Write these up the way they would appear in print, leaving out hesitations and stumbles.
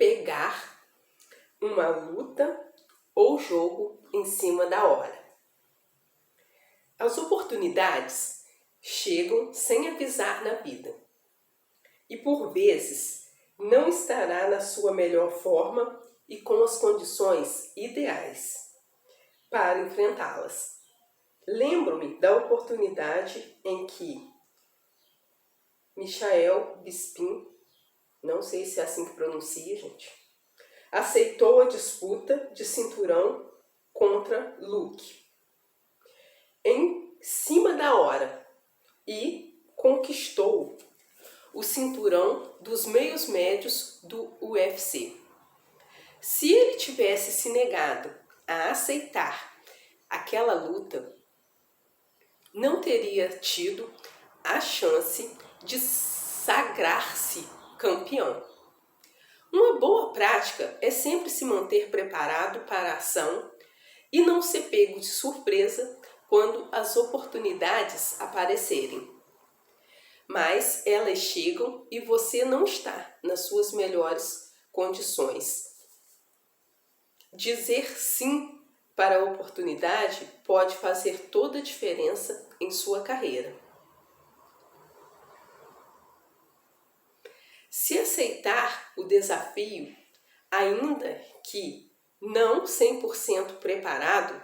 pegar uma luta ou jogo em cima da hora. As oportunidades chegam sem avisar na vida e, por vezes, não estará na sua melhor forma e com as condições ideais para enfrentá-las. Lembro-me da oportunidade em que Michael Bisping, não sei se é assim que pronuncia, gente, aceitou a disputa de cinturão contra Luke em cima da hora e conquistou o cinturão dos meios médios do UFC. Se ele tivesse se negado a aceitar aquela luta, não teria tido a chance de sagrar-se campeão. Uma boa prática é sempre se manter preparado para a ação e não ser pego de surpresa quando as oportunidades aparecerem. Mas elas chegam e você não está nas suas melhores condições. Dizer sim para a oportunidade pode fazer toda a diferença em sua carreira. Se aceitar o desafio, ainda que não 100% preparado,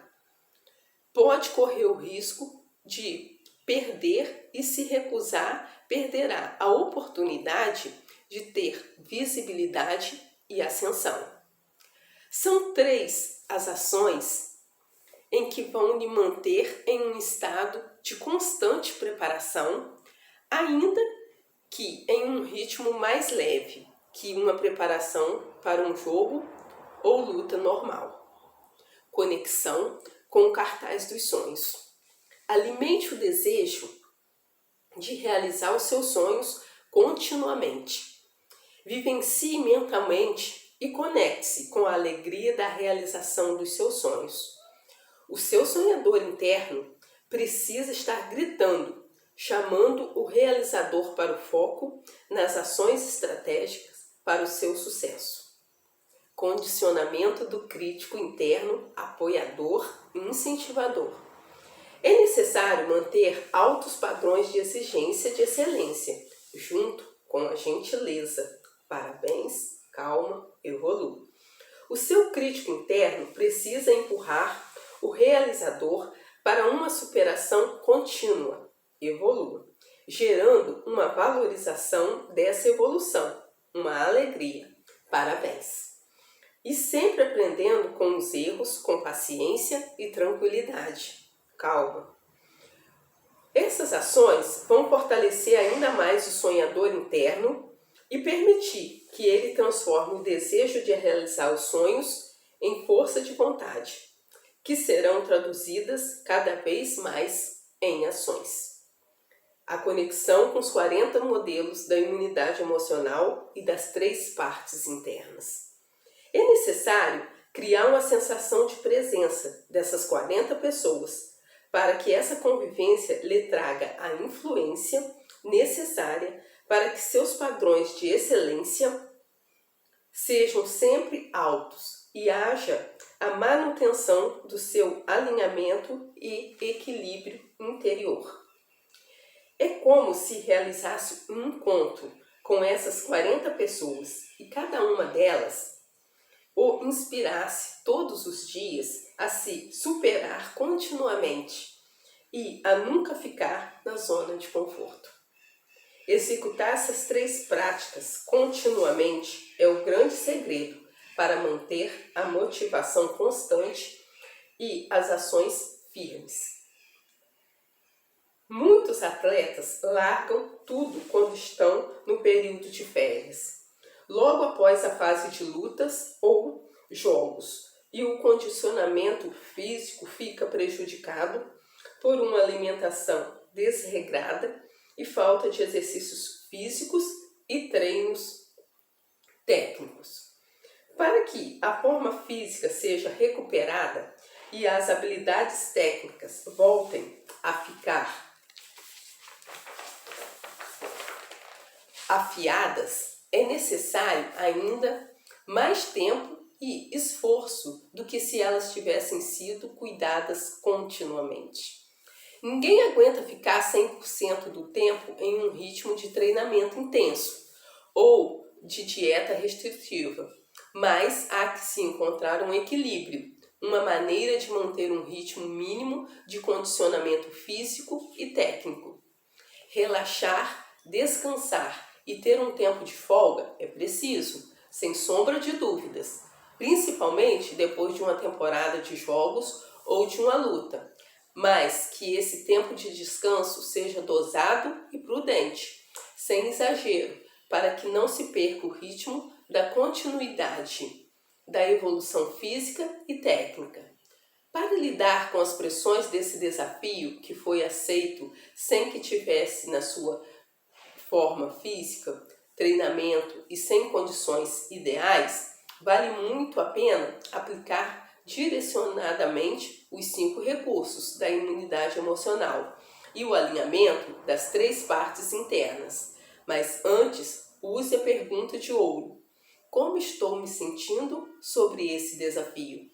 pode correr o risco de perder e, se recusar, perderá a oportunidade de ter visibilidade e ascensão. São 3 as ações em que vão lhe manter em um estado de constante preparação, ainda que em um ritmo mais leve que uma preparação para um jogo ou luta normal. Conexão com o cartaz dos sonhos. Alimente o desejo de realizar os seus sonhos continuamente. Vivencie mentalmente e conecte-se com a alegria da realização dos seus sonhos. O seu sonhador interno precisa estar gritando, chamando o realizador para o foco nas ações estratégicas para o seu sucesso. Condicionamento do crítico interno, apoiador e incentivador. É necessário manter altos padrões de exigência de excelência, junto com a gentileza. Parabéns, calma, evolua. O seu crítico interno precisa empurrar o realizador para uma superação contínua, evolua, gerando uma valorização dessa evolução, uma alegria. Parabéns. E sempre aprendendo com os erros, com paciência e tranquilidade. Calma. Essas ações vão fortalecer ainda mais o sonhador interno e permitir que ele transforme o desejo de realizar os sonhos em força de vontade, que serão traduzidas cada vez mais em ações. A conexão com os 40 modelos da imunidade emocional e das 3 partes internas. É necessário criar uma sensação de presença dessas 40 pessoas para que essa convivência lhe traga a influência necessária para que seus padrões de excelência sejam sempre altos e haja a manutenção do seu alinhamento e equilíbrio interior. É como se realizasse um encontro com essas 40 pessoas e cada uma delas o inspirasse todos os dias a se superar continuamente e a nunca ficar na zona de conforto. Executar essas 3 práticas continuamente é o grande segredo para manter a motivação constante e as ações firmes. Muitos atletas largam tudo quando estão no período de férias, logo após a fase de lutas ou jogos, e o condicionamento físico fica prejudicado por uma alimentação desregrada e falta de exercícios físicos e treinos técnicos. Para que a forma física seja recuperada e as habilidades técnicas voltem a ficar afiadas, é necessário ainda mais tempo e esforço do que se elas tivessem sido cuidadas continuamente. Ninguém aguenta ficar 100% do tempo em um ritmo de treinamento intenso ou de dieta restritiva, mas há que se encontrar um equilíbrio, uma maneira de manter um ritmo mínimo de condicionamento físico e técnico. Relaxar, descansar e ter um tempo de folga é preciso, sem sombra de dúvidas, principalmente depois de uma temporada de jogos ou de uma luta, mas que esse tempo de descanso seja dosado e prudente, sem exagero, para que não se perca o ritmo da continuidade, da evolução física e técnica. Para lidar com as pressões desse desafio que foi aceito sem que tivesse na sua forma física, treinamento e sem condições ideais, vale muito a pena aplicar direcionadamente os 5 recursos da imunidade emocional e o alinhamento das 3 partes internas. Mas antes, use a pergunta de ouro: como estou me sentindo sobre esse desafio?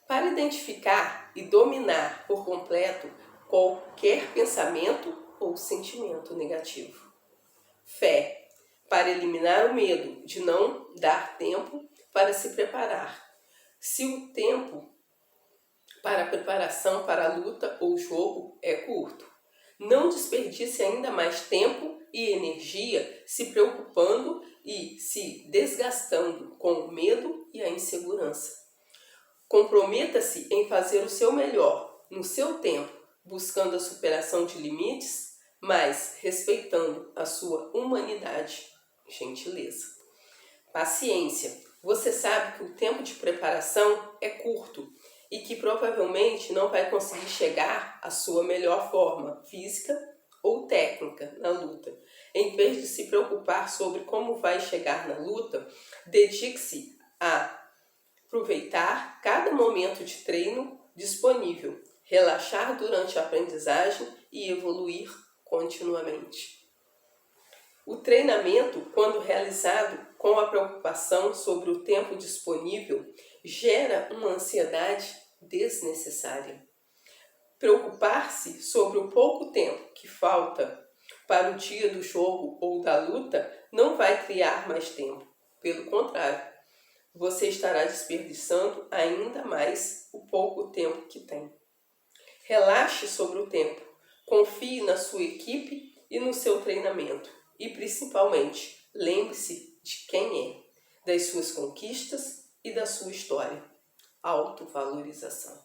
Para identificar e dominar por completo qualquer pensamento ou sentimento negativo. Fé, para eliminar o medo de não dar tempo para se preparar. Se o tempo para a preparação para a luta ou jogo é curto, não desperdice ainda mais tempo e energia se preocupando e se desgastando com o medo e a insegurança. Comprometa-se em fazer o seu melhor, no seu tempo, buscando a superação de limites, mas respeitando a sua humanidade e gentileza. Paciência. Você sabe que o tempo de preparação é curto e que provavelmente não vai conseguir chegar à sua melhor forma física ou técnica na luta. Em vez de se preocupar sobre como vai chegar na luta, dedique-se a aproveitar cada momento de treino disponível, relaxar durante a aprendizagem e evoluir continuamente. O treinamento, quando realizado com a preocupação sobre o tempo disponível, gera uma ansiedade desnecessária. Preocupar-se sobre o pouco tempo que falta para o dia do jogo ou da luta não vai criar mais tempo. Pelo contrário, você estará desperdiçando ainda mais o pouco tempo que tem. Relaxe sobre o tempo, confie na sua equipe e no seu treinamento e, principalmente, lembre-se de quem é, das suas conquistas e da sua história. Autovalorização.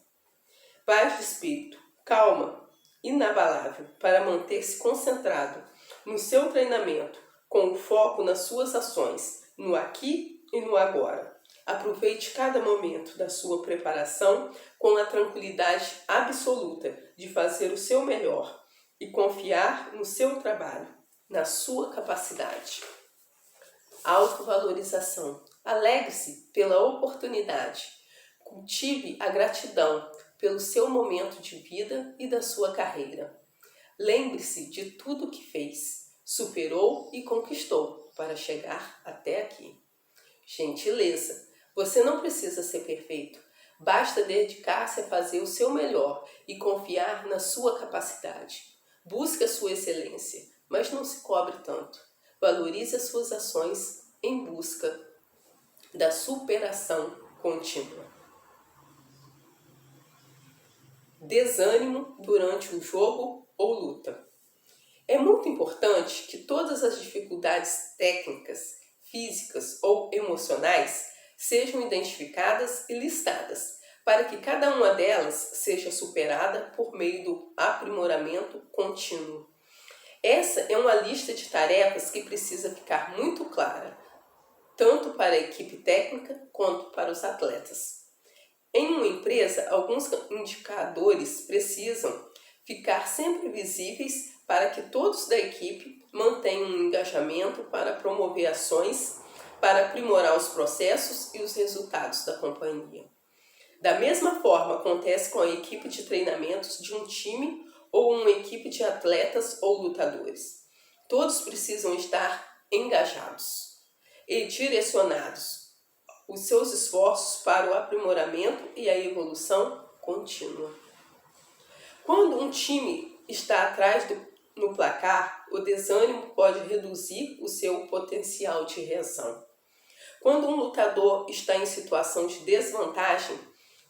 Paz de espírito, calma, inabalável para manter-se concentrado no seu treinamento, com o foco nas suas ações, no aqui e no agora. Aproveite cada momento da sua preparação com a tranquilidade absoluta de fazer o seu melhor e confiar no seu trabalho, na sua capacidade. Autovalorização. Alegre-se pela oportunidade. Cultive a gratidão pelo seu momento de vida e da sua carreira. Lembre-se de tudo que fez, superou e conquistou para chegar até aqui. Gentileza. Você não precisa ser perfeito. Basta dedicar-se a fazer o seu melhor e confiar na sua capacidade. Busque a sua excelência, mas não se cobre tanto. Valorize as suas ações em busca da superação contínua. Desânimo durante o jogo ou luta. É muito importante que todas as dificuldades técnicas, físicas ou emocionais sejam identificadas e listadas, para que cada uma delas seja superada por meio do aprimoramento contínuo. Essa é uma lista de tarefas que precisa ficar muito clara, tanto para a equipe técnica quanto para os atletas. Em uma empresa, alguns indicadores precisam ficar sempre visíveis para que todos da equipe mantenham um engajamento para promover ações para aprimorar os processos e os resultados da companhia. Da mesma forma acontece com a equipe de treinamentos de um time ou uma equipe de atletas ou lutadores. Todos precisam estar engajados e direcionados os seus esforços para o aprimoramento e a evolução contínua. Quando um time está atrás no placar, o desânimo pode reduzir o seu potencial de reação. Quando um lutador está em situação de desvantagem,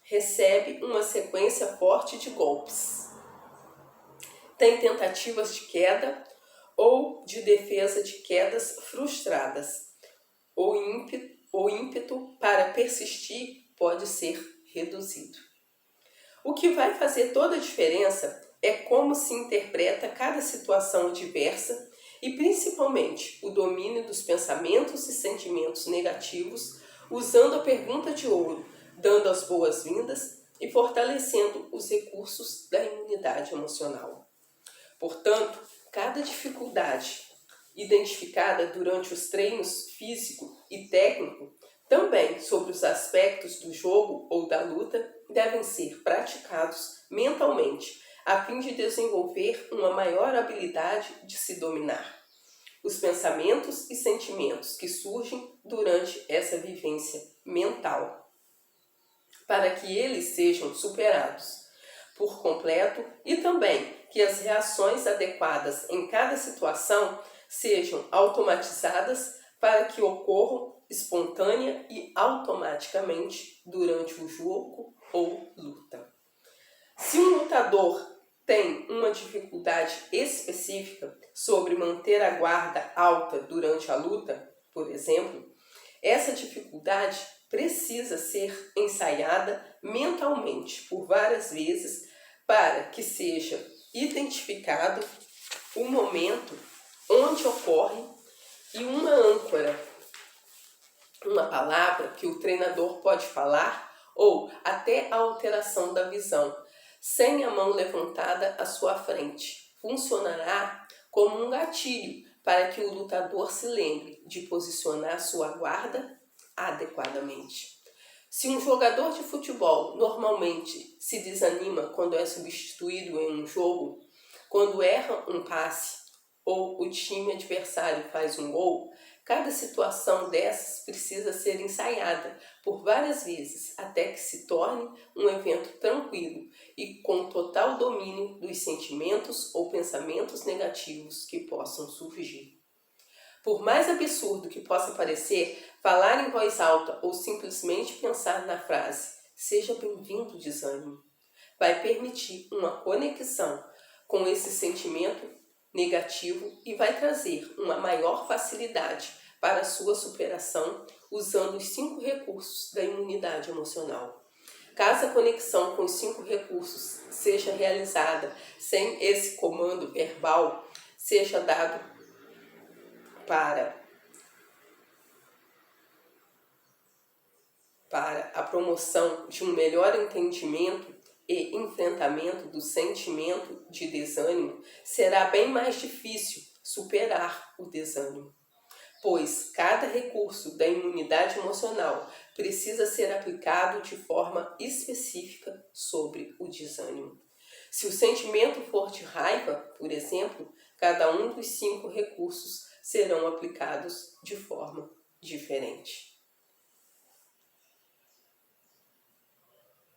recebe uma sequência forte de golpes. Tem tentativas de queda ou de defesa de quedas frustradas. O ímpeto para persistir pode ser reduzido. O que vai fazer toda a diferença é como se interpreta cada situação adversa e, principalmente, o domínio dos pensamentos e sentimentos negativos, usando a pergunta de ouro, dando as boas-vindas e fortalecendo os recursos da imunidade emocional. Portanto, cada dificuldade identificada durante os treinos físico e técnico, também sobre os aspectos do jogo ou da luta, devem ser praticados mentalmente, a fim de desenvolver uma maior habilidade de se dominar. Os pensamentos e sentimentos que surgem durante essa vivência mental, para que eles sejam superados por completo e também que as reações adequadas em cada situação sejam automatizadas para que ocorram espontânea e automaticamente durante o jogo ou luta. Se um lutador tem uma dificuldade específica sobre manter a guarda alta durante a luta, por exemplo, essa dificuldade precisa ser ensaiada mentalmente por várias vezes para que seja identificado o momento onde ocorre e uma âncora, uma palavra que o treinador pode falar ou até a alteração da visão, sem a mão levantada à sua frente. Funcionará como um gatilho para que o lutador se lembre de posicionar sua guarda adequadamente. Se um jogador de futebol normalmente se desanima quando é substituído em um jogo, quando erra um passe ou o time adversário faz um gol, cada situação dessas precisa ser ensaiada por várias vezes até que se torne um evento tranquilo e com total domínio dos sentimentos ou pensamentos negativos que possam surgir. Por mais absurdo que possa parecer, falar em voz alta ou simplesmente pensar na frase "Seja bem-vindo, desânimo" vai permitir uma conexão com esse sentimento negativo e vai trazer uma maior facilidade para a sua superação usando os 5 recursos da imunidade emocional. Caso a conexão com os 5 recursos seja realizada sem esse comando verbal, seja dado para a promoção de um melhor entendimento e enfrentamento do sentimento de desânimo, será bem mais difícil superar o desânimo, pois cada recurso da imunidade emocional precisa ser aplicado de forma específica sobre o desânimo. Se o sentimento for de raiva, por exemplo, cada um dos 5 recursos serão aplicados de forma diferente.